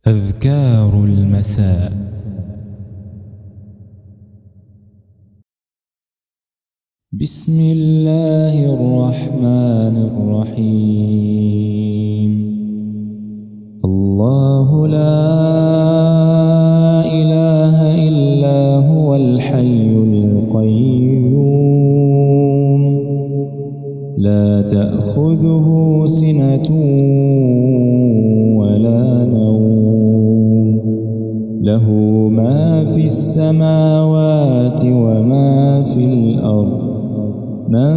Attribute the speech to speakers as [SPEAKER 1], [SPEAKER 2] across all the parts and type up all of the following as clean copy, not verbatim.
[SPEAKER 1] أذكار المساء.
[SPEAKER 2] بسم الله الرحمن الرحيم. الله لا إله إلا هو الحي القيوم، لا تأخذه سنة ولا نوم، له ما في السماوات وما في الأرض. من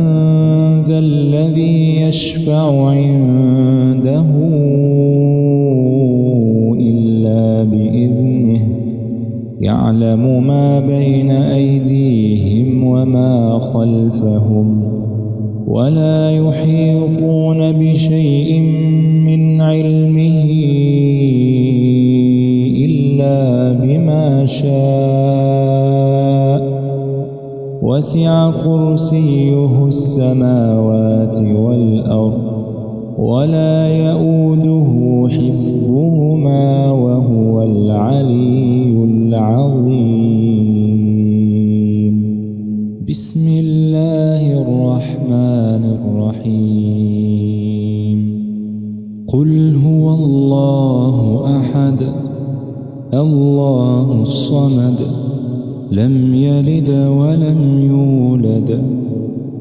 [SPEAKER 2] ذا الذي يشفع عنده إلا بإذنه، يعلم ما بين أيديهم وما خلفهم، ولا يحيطون بشيء من علمه إلا بما شاء، وسع كرسيه السماوات والأرض، ولا يؤوده حفظهما وهو العلي العظيم. بسم الله الرحمن الرحيم. قل هو الله أحد، الله الصمد، لم يلد ولم يولد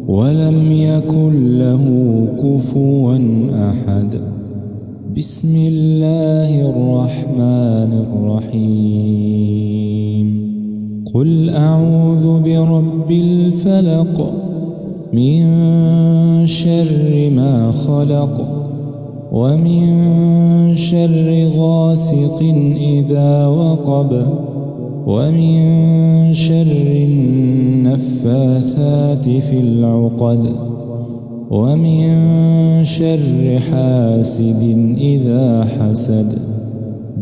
[SPEAKER 2] ولم يكن له كفوا أحد. بسم الله الرحمن الرحيم. قل أعوذ برب الفلق، من شر ما خلق، ومن شر غاسق إذا وقب، ومن شر النفاثات في العقد، ومن شر حاسد إذا حسد.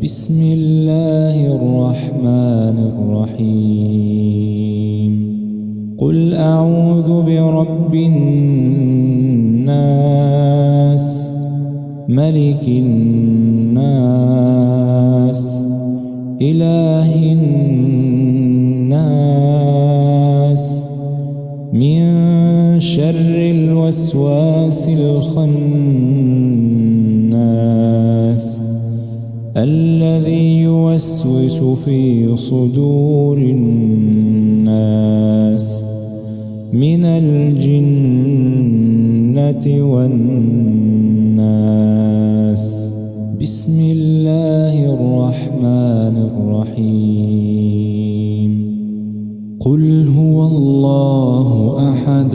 [SPEAKER 2] بسم الله الرحمن الرحيم. قل أعوذ برب الناس، ملك الناس، إله الناس، من شر الوسواس الخناس، الذي يوسوس في صدور الناس من الجنة والناس. بسم الله الرحمن الرحيم. قل هو الله أحد،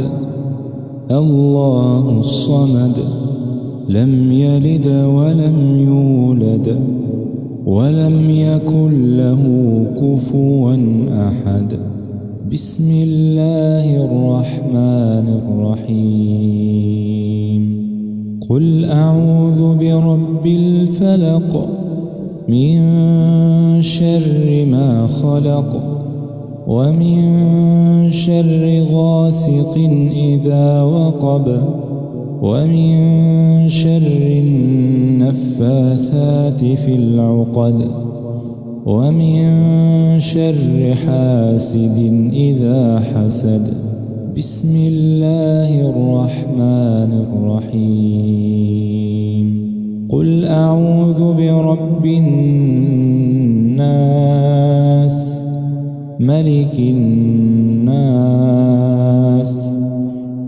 [SPEAKER 2] الله الصمد، لم يلد ولم يولد ولم يكن له كفوا أحد. بسم الله الرحمن الرحيم. قل أعوذ برب الفلق، من شر ما خلق، ومن شر غاسق إذا وقب، ومن شر النفاثات في العقد، ومن شر حاسد إذا حسد. بسم الله الرحمن الرحيم. قل أعوذ برب الناس، ملك الناس،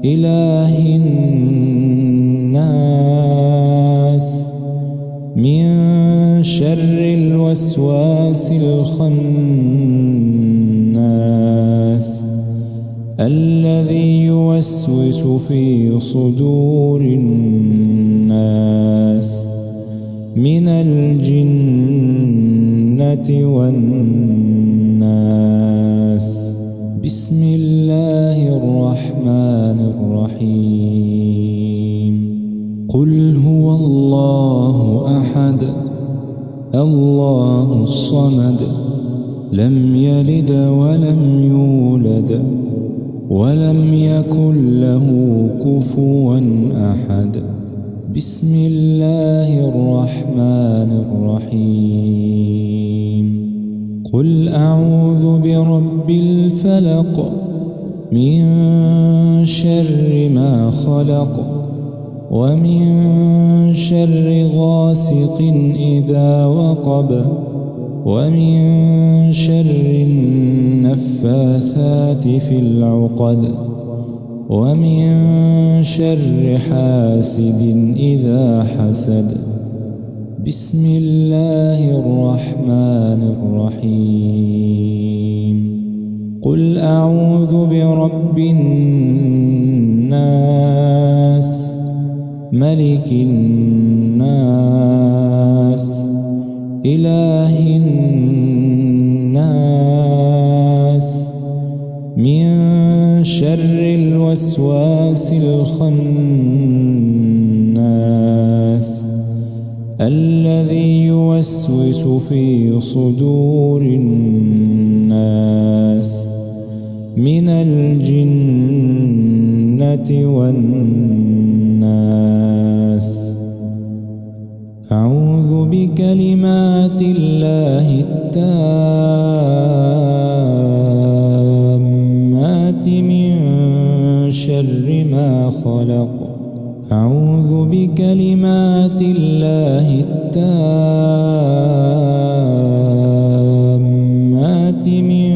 [SPEAKER 2] إله الناس، من شر الوسواس الخناس، الذي يوسوس في صدور الناس من الجنة والناس. بسم الله الرحمن الرحيم. قل هو الله أحد، الله الصمد، لم يلد ولم يولد ولم يكن له كفوا أحد. بسم الله الرحمن الرحيم. قل أعوذ برب الفلق من شر ما خلق ومن شر غاسق إذا وقب ومن شر النفاثات في العقد ومن شر حاسد إذا حسد. بسم الله الرحمن الرحيم. قل أعوذ برب الناس ملك الناس إله الناس من شر الوسواس الخناس الذي يوسوس في صدور الناس من الجنة والناس. أعوذ بكلمات الله التامات من شر ما خلق. أعوذ بكلمات الله التامات من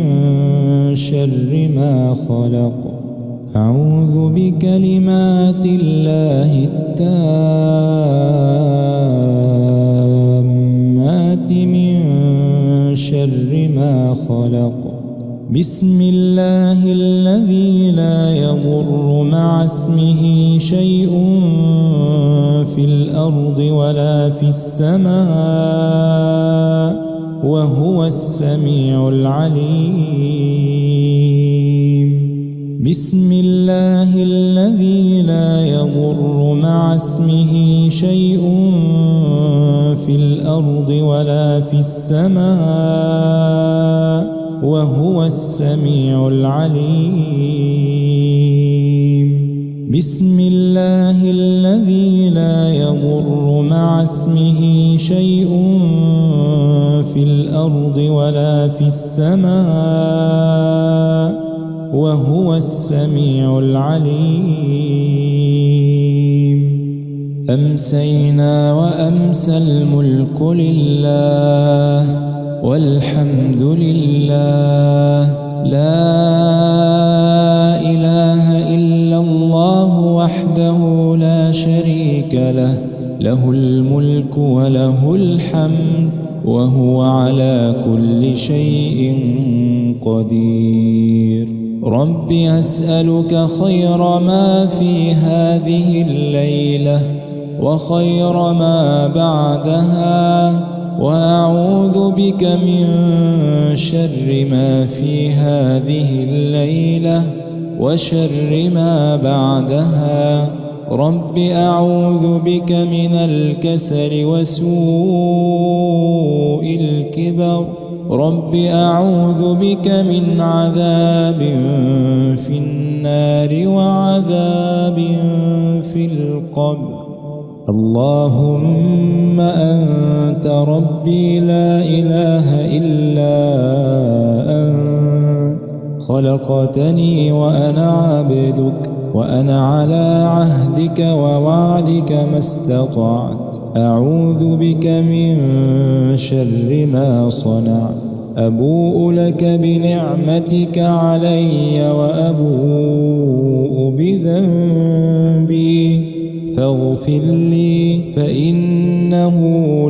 [SPEAKER 2] شر ما خلق. أعوذ بكلمات الله التامات من شر ما خلق. بسم الله الذي لا يضر مع اسمه شيء في الأرض ولا في السماء وهو السميع العليم. بسم الله الذي لا يضر مع اسمه شيء في الأرض ولا في السماء وهو السميع العليم. بسم الله الذي لا يضر مع اسمه شيء في الأرض ولا في السماء وهو السميع العليم. أمسينا وأمسى الملك لله والحمد لله لا إله إلا الله وحده لا شريك له له الملك وله الحمد وهو على كل شيء قدير. رب أسألك خير ما في هذه الليلة وخير ما بعدها وأعوذ بك من شر ما في هذه الليلة وشر ما بعدها. رب أعوذ بك من الكسل وسوء الكبر. رب أعوذ بك من عذاب في النار وعذاب في القبر. اللهم أنت ربي لا إله إلا أنت خلقتني وأنا عبدك وأنا على عهدك ووعدك ما استطعت. أعوذ بك من شر ما صنعت. أبوء لك بنعمتك علي وأبوء بذنبي فاغفر لي فإنه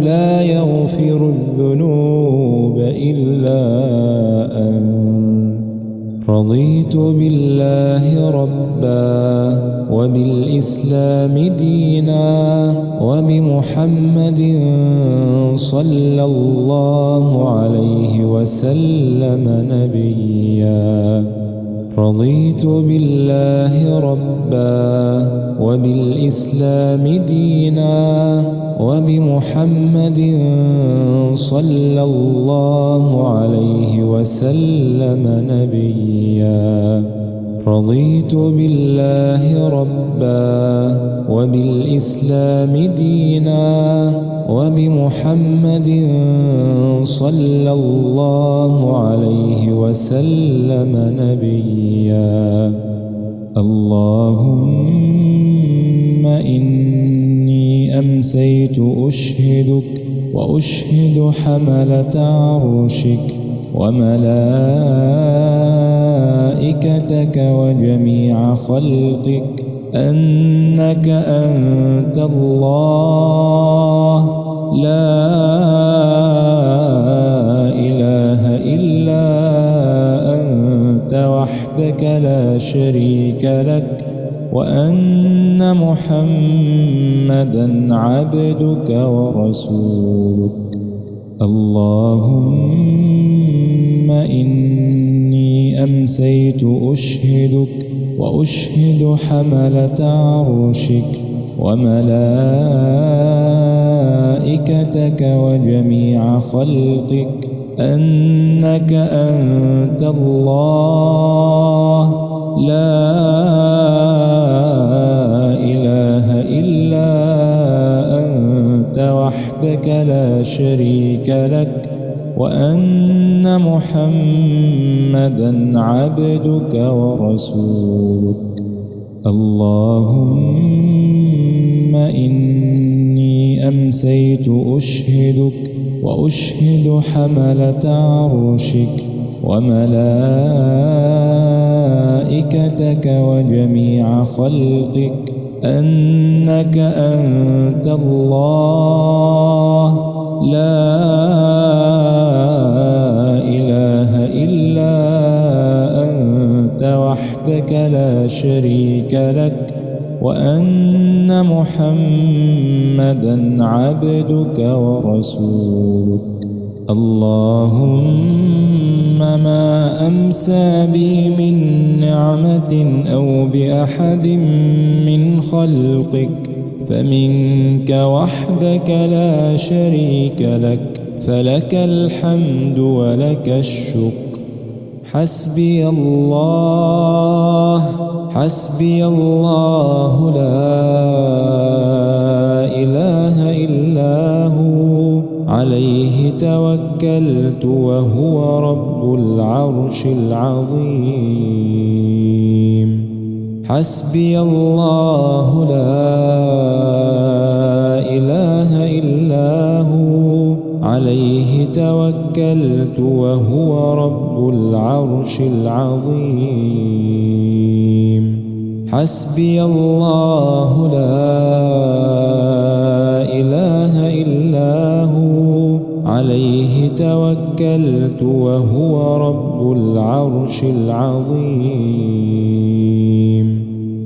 [SPEAKER 2] لا يغفر الذنوب إلا أنت. رضيت بالله ربا وبالإسلام دينا وبمحمد صلى الله عليه وسلم نبيا. رضيت بالله ربا وبالإسلام دينا وبمحمد صلى الله عليه وسلم نبيا. رضيت بالله ربا وبالإسلام دينا وبمحمد صلى الله عليه وسلم نبيا. اللهم إني أمسيت أشهدك وأشهد حملة عرشك وملائكتك وجميع خلقك أنك أنت الله لا إله إلا أنت وحدك لا شريك لك، وأن محمدًا عبدك ورسولك. اللهم إني أمسيت أشهدك وأشهد حملة عرشك وملائكتك وجميع خلقك أنك أنت الله لا إله إلا أنت وحدك لا شريك لك، وأن محمدًا عبدك ورسولك. اللهم إني أمسيت أشهدك وأشهد حملة عرشك وملائكتك وجميع خلقك أنك أنت الله لا إله إلا أنت وحدك لا شريك لك، وأن محمدًا عبدك ورسولك. اللهم ما أمسى بي من نعمة أو بأحد من خلقك فمنك وحدك لا شريك لك، فلك الحمد ولك الشكر. حسبي الله حسبي الله لا إله إلا هو، عليه توكلت وهو رب العرش العظيم. حسبي الله لا إله إلا هو، عليه توكلت وهو رب العرش العظيم. حسبي الله لا إله إلا هو، عليه توكلت وهو رب العرش العظيم.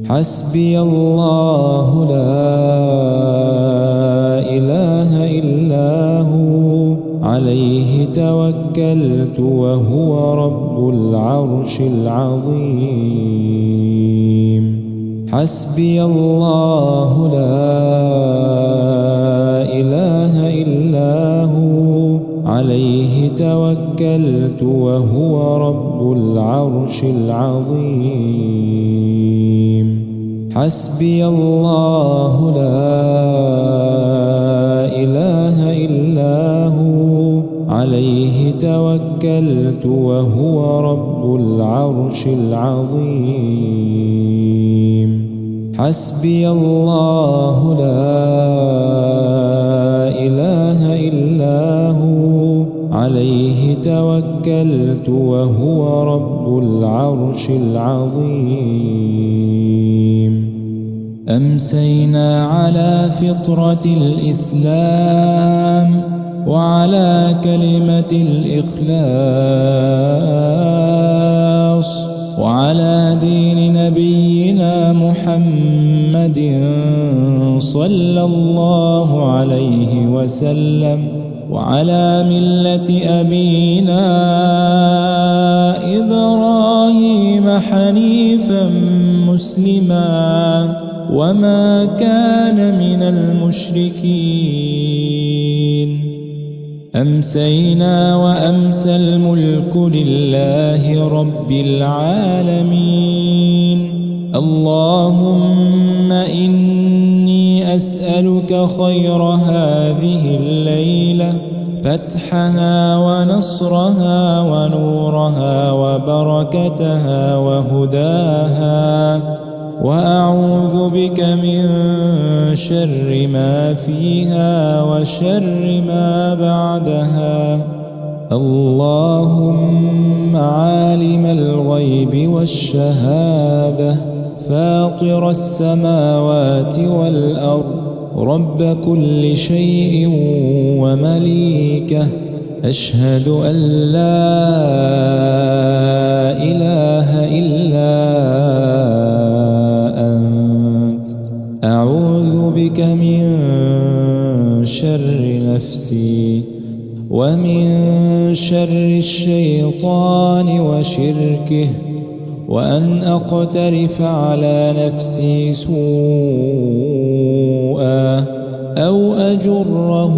[SPEAKER 2] حسبي الله لا إله إلا هو، عليه توكلت وهو رب العرش العظيم. حسبي الله لا إله إلا هو، عليه توكلت وهو رب العرش العظيم. حسبي الله لا إله إلا هو، عليه توكلت وهو رب العرش العظيم. حسبي الله لا إله إلا هو، عليه توكلت وهو رب العرش العظيم. أمسينا على فطرة الإسلام وعلى كلمة الإخلاص وعلى دين نبينا محمد صلى الله عليه وسلم، وعلى ملة أبينا إبراهيم حنيفا مسلما وما كان من المشركين. أمسينا وأمسى الملك لله رب العالمين. اللهم إني أسألك خير هذه الليلة، فتحها ونصرها ونورها وبركتها وهداها، وأعوذ بك من شر ما فيها وشر ما بعدها. اللهم عالم الغيب والشهادة، فاطر السماوات والأرض، رب كل شيء ومليكه، أشهد أن لا إله إلا أنت، أعوذ بك من شر نفسي ومن شر الشيطان وشركه، وأن أقترف على نفسي سوءا أو أجره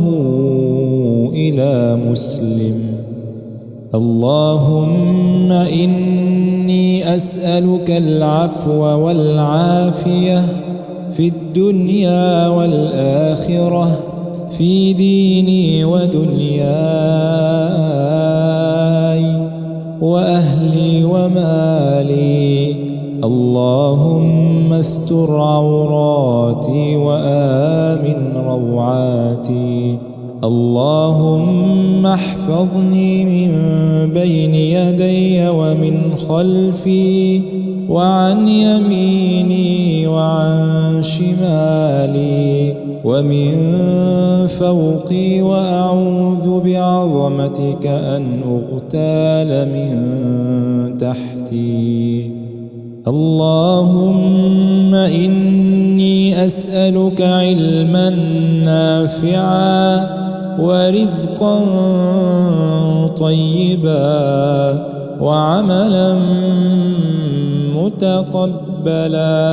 [SPEAKER 2] إلى مسلم. اللهم إني أسألك العفو والعافية في الدنيا والآخرة، في ديني ودنياي وأهلي ومالي. اللهم استر عوراتي وآمن روعاتي. اللهم احفظني من بين يدي ومن خلفي وعن يميني وعن شمالي ومن فوقي، وأعوذ بعظمتك أن أغتال من تحتي. اللهم إني أسألك علما نافعا ورزقا طيبا وعملا متقبلا.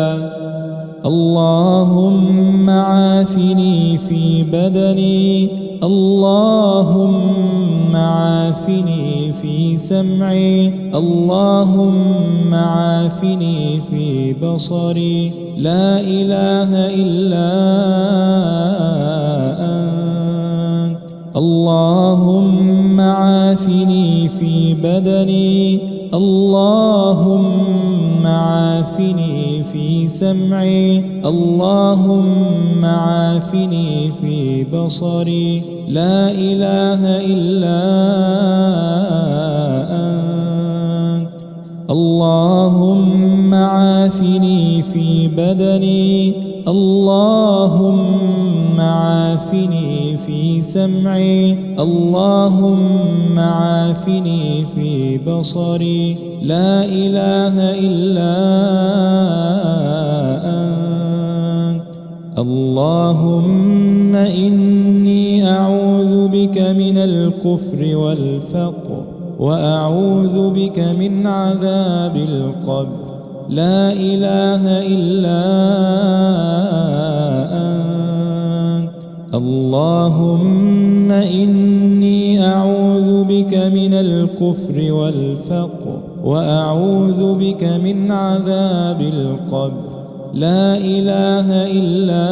[SPEAKER 2] اللهم عافني في بدني، اللهم عافني في سمعي، اللهم عافني في بصري. لا إله إلا أنت. اللهم عافني في بدني، اللهم عافني في سمعي، اللهم عافني في بصري. لا إله إلا أنت. اللهم عافني في بدني، اللهم عافني في سمعي، اللهم عافني في بصري. لا إله إلا أنت. اللهم إني أعوذ بك من الكفر والفقر، وأعوذ بك من عذاب القبر. لا إله إلا أنت. اللهم إني أعوذ بك من الكفر والفقر، وأعوذ بك من عذاب القبر. لا إله إلا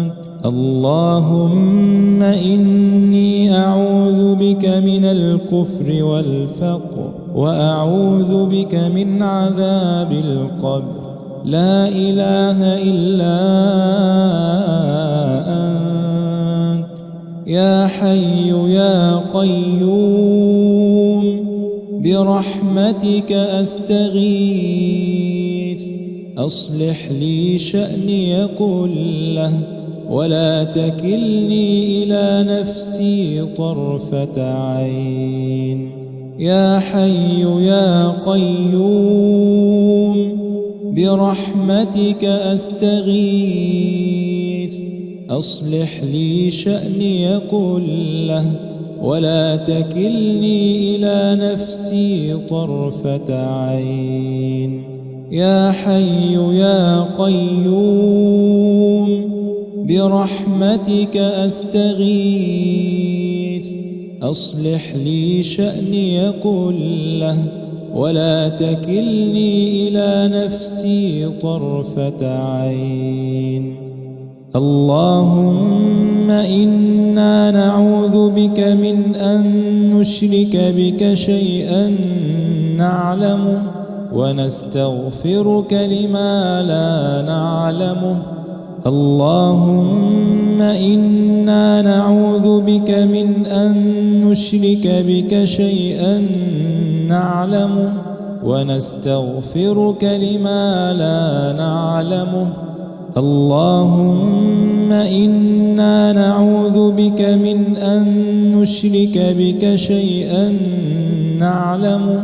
[SPEAKER 2] أنت. اللهم إني أعوذ بك من الكفر والفقر، وأعوذ بك من عذاب القبر. لا إله إلا أنت. يا حي يا قيوم، برحمتك أستغيث، أصلح لي شأني كله، ولا تكلني إلى نفسي طرفة عين. يا حي يا قيوم، برحمتك أستغيث، أصلح لي شأني كله، ولا تكلني إلى نفسي طرفة عين. يا حي يا قيوم، برحمتك أستغيث أصلح لي شأني كله ولا تكلني إلى نفسي طرفة عين. اللهم إنا نعوذ بك من أن نشرك بك شيئا نعلمه ونستغفرك لما لا نعلمه. اللهم إنا نعوذ بك من أن نشرك بك شيئا نعلمه ونستغفرك لما لا نعلمه. اللهم إنا نعوذ بك من أن نشرك بك شيئا نعلمه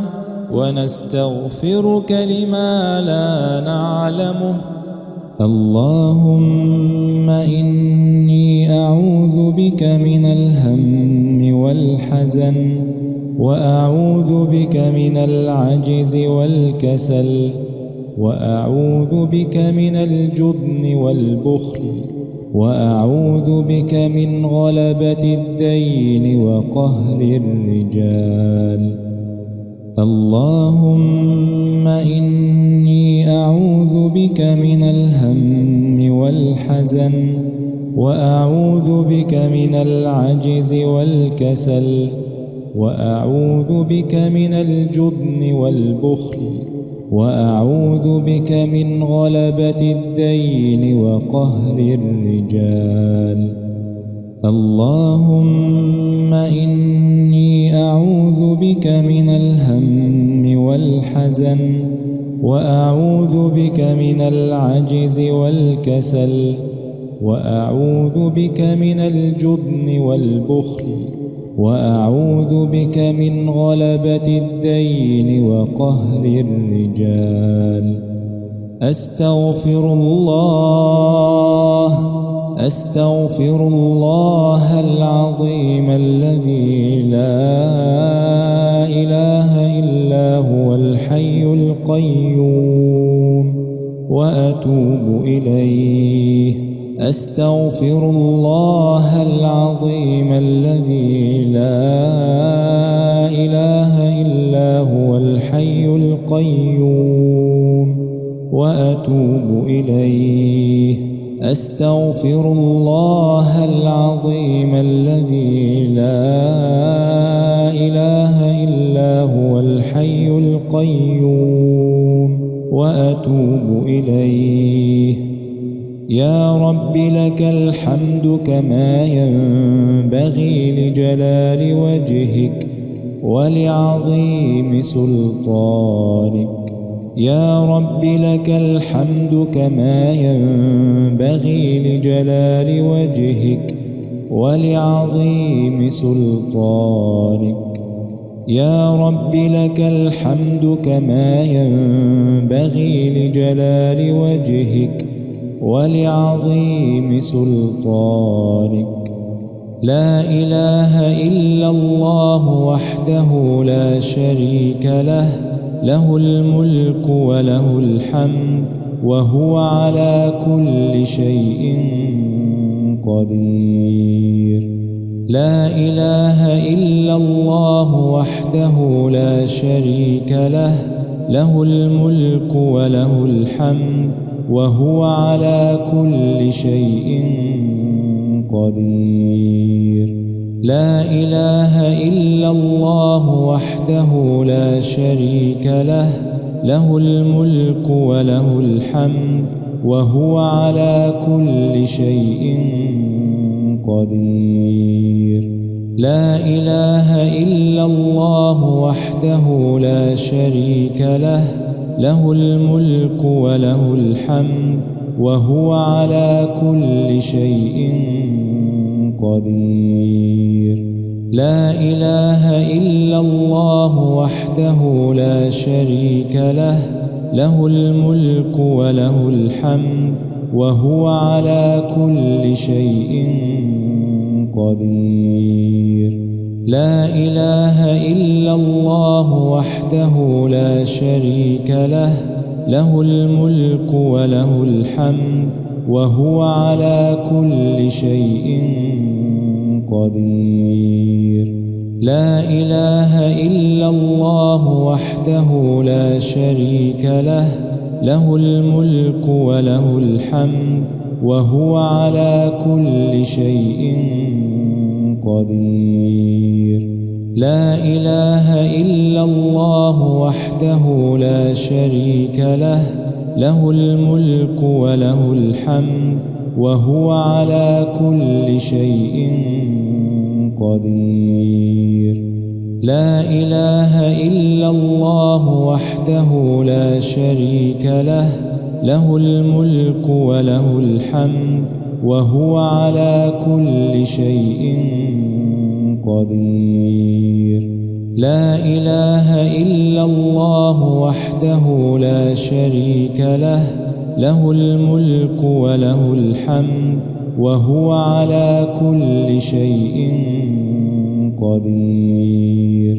[SPEAKER 2] ونستغفرك لما لا نعلمه. اللهم إني أعوذ بك من الهم والحزن وأعوذ بك من العجز والكسل وأعوذ بك من الجبن والبخل وأعوذ بك من غلبة الدين وقهر الرجال. اللهم إني أعوذ بك من الهم والحزن وأعوذ بك من العجز والكسل وأعوذ بك من الجبن والبخل وأعوذ بك من غلبة الدين وقهر الرجال. اللهم إني أعوذ بك من الهم والحزن وأعوذ بك من العجز والكسل وأعوذ بك من الجبن والبخل وأعوذ بك من غلبة الدين وقهر الرجال. أستغفر الله العظيم الذي لا إله إلا هو الحي القيوم وأتوب إليه. أستغفر الله العظيم الذي لا إله إلا هو الحي القيوم وأتوب إليه. أستغفر الله العظيم الذي لا إله إلا هو الحي القيوم وأتوب إليه. يا رب لك الحمد كما ينبغي لجلال وجهك ولعظيم سلطانك. يا رب لك الحمد كما ينبغي لجلال وجهك ولعظيم سلطانك. يا رب لك الحمد كما ينبغي لجلال وجهك ولعظيم سلطانك. لا إله إلا الله وحده لا شريك له، له الملك وله الحمد وهو على كل شيء قدير. لا إله إلا الله وحده لا شريك له، له الملك وله الحمد وهو على كل شيء قدير. لا إله إلا الله وحده لا شريك له، له الملك وله الحمد وهو على كل شيء قدير. لا إله إلا الله وحده لا شريك له، له الملك وله الحمد وهو على كل شيء قدير. لا إله إلا الله وحده لا شريك له، له الملك وله الحمد وهو على كل شيء قدير. لا إله إلا الله وحده لا شريك له، له الملك وله الحمد وهو على كل شيء قدير. لا إله إلا الله وحده لا شريك له، له الملك وله الحمد وهو على كل شيء قدير. لا إله إلا الله وحده لا شريك له، له الملك وله الحمد وهو على كل شيء قدير. لا إله إلا الله وحده لا شريك له، له الملك وله الحمد وهو على كل شيء قدير. لا إله إلا الله وحده لا شريك له، له الملك وله الحمد وهو على كل شيء قدير.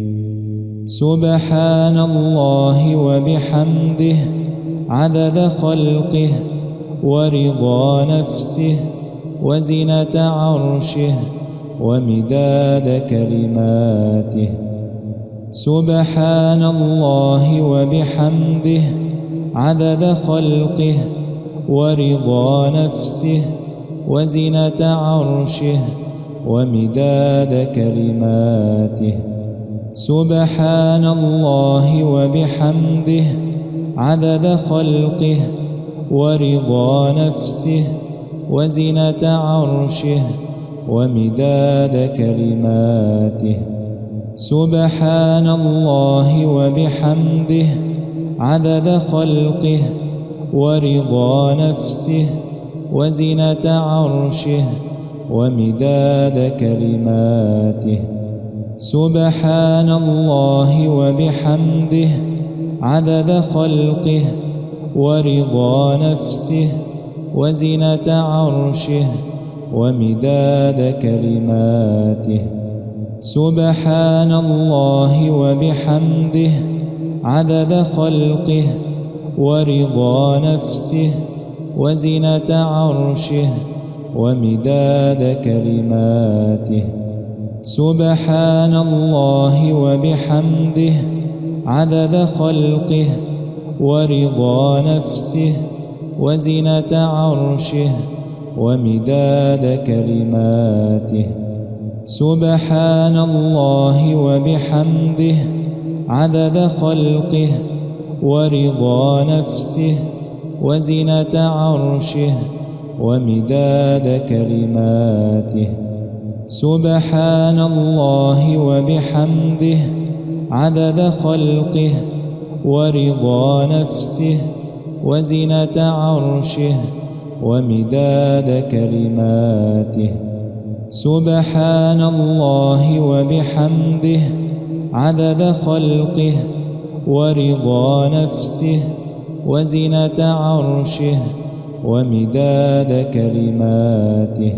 [SPEAKER 2] سبحان الله وبحمده عدد خلقه ورضا نفسه وزنة عرشه ومداد كلماته. سبحان الله وبحمده عدد خلقه ورضا نفسه وزنة عرشه ومداد كلماته. سبحان الله وبحمده عدد خلقه ورضا نفسه وزنة عرشه ومداد كلماته. سبحان الله وبحمده عدد خلقه ورضا نفسه وزنة عرشه ومداد كلماته. سبحان الله وبحمده عدد خلقه ورضا نفسه وزنة عرشه ومداد كلماته. سبحان الله وبحمده عدد خلقه ورضا نفسه وزنة عرشه ومداد كلماته. سبحان الله وبحمده عدد خلقه ورضا نفسه وزنة عرشه ومداد كلماته. سبحان الله وبحمده عدد خلقه ورضا نفسه وزنة عرشه ومداد كلماته. سبحان الله وبحمده عدد خلقه ورضا نفسه وزنة عرشه ومداد كلماته. سبحان الله وبحمده عدد خلقه ورضا نفسه وزنة عرشه ومداد كلماته.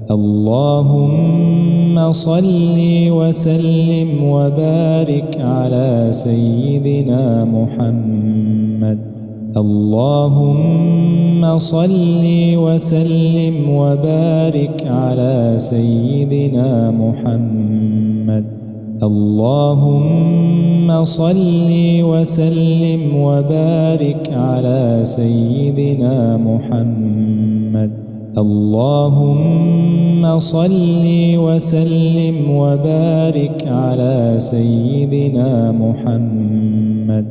[SPEAKER 2] اللهم صل وسلم وبارك على سيدنا محمد. اللهم صل وسلم وبارك على سيدنا محمد. اللهم صل وسلم وبارك على سيدنا محمد. اللهم صل وسلم وبارك على سيدنا محمد.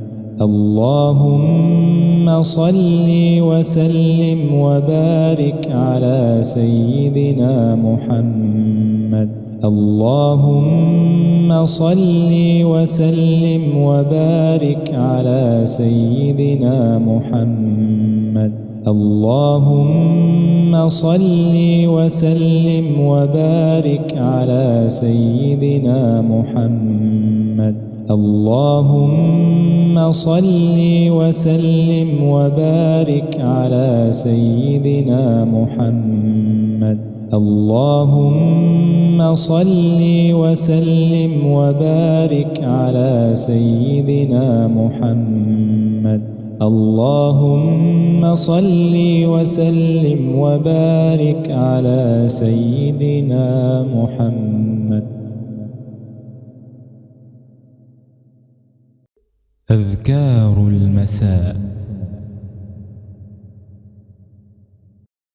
[SPEAKER 2] اللهم صل وسلم وبارك على سيدنا محمد. اللهم صل وسلم وبارك على سيدنا محمد. اللهم صل وسلم وبارك على سيدنا محمد. اللهم صل وسلم وبارك على سيدنا محمد. اللهم صل وسلم وبارك على سيدنا محمد. اللهم صل وسلم وبارك على سيدنا محمد. أذكار المساء.